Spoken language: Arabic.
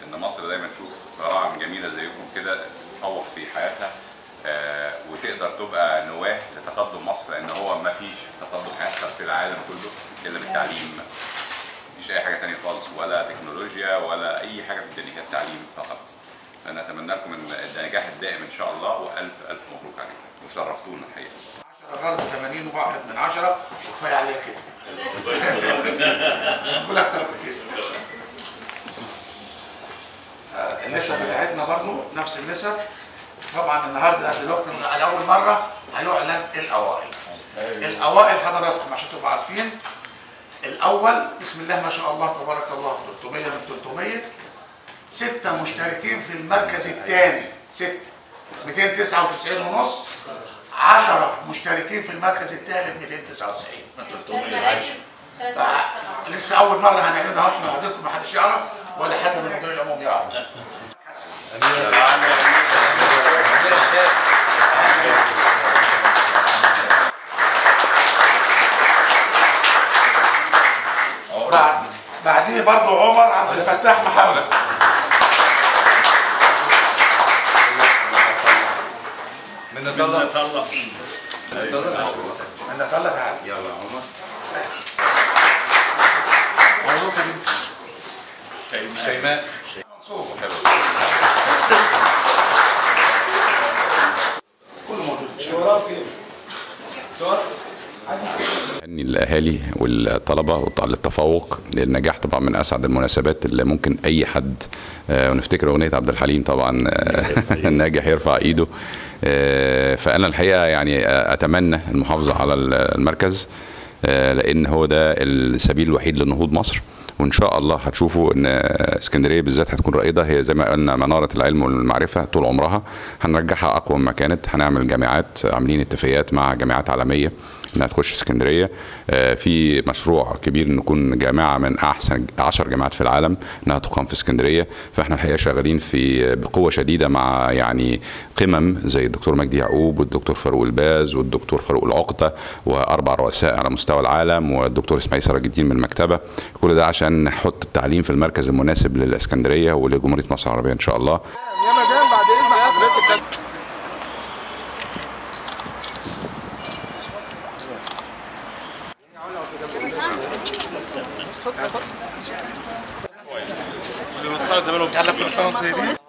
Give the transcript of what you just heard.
ان مصر دايما تشوف براعم جميله زيكم كده تتفوق في حياتها وتقدر تبقى نواه لتقدم مصر، لان هو ما فيش تقدم هيحصل في العالم كله الا بالتعليم. مفيش اي حاجه ثانيه خالص، ولا تكنولوجيا ولا اي حاجه في الدنيا، التعليم فقط. انا اتمنى لكم النجاح الدائم ان شاء الله، والف الف مبروك عليكم وشرفتونا الحقيقه. 10 غرب 80.1 وكفايه عليها كده. مش هنقول اكتر من كده. النسب بتاعتنا برضه نفس النسب. طبعا النهارده دلوقتي لاول مره هيعلن الاوائل. الاوائل حضراتكم عشان تبقوا عارفين، الاول بسم الله ما شاء الله تبارك الله 300 من 300، 6 مشتركين في المركز الثاني، 6 299 ونص، 10 مشتركين في المركز الثالث 299 من 300. فلسه اول مره هنعلنها احنا حضرتكم، ما حدش يعرف ولا حد من المدير العموم يعرف. بعديه برضه عمر عبد الفتاح محمد. من الله تعالى. يلا عمر. مبروك يا بنتي. شيماء. منصور. كله موجود ان شاء الله. أهني الأهالي والطلبة للتفوق للنجاح. طبعا من أسعد المناسبات اللي ممكن أي حد، ونفتكر أغنية عبد الحليم طبعا الناجح يرفع إيده. فأنا الحقيقة يعني أتمنى المحافظة على المركز، لأن هو ده السبيل الوحيد لنهوض مصر. وان شاء الله هتشوفوا ان اسكندريه بالذات هتكون رائده، هي زي ما قلنا مناره العلم والمعرفه طول عمرها، هنرجعها اقوى مما كانت. هنعمل جامعات، عاملين اتفاقيات مع جامعات عالميه انها تخش اسكندريه. في مشروع كبير ان نكون جامعه من احسن 10 جامعات في العالم انها تقام في اسكندريه. فاحنا الحقيقه شغالين بقوه شديده مع يعني قمم زي الدكتور مجدي يعقوب والدكتور فاروق الباز والدكتور فاروق العقده و4 رؤساء على مستوى العالم والدكتور اسماعيل سراج الدين من المكتبه. كل ده عشان نحط التعليم في المركز المناسب للاسكندريه ولجمهوريه مصر العربيه ان شاء الله. يا مدام بعد اذن حضرتك يلا كل سنه وانتم طيبين.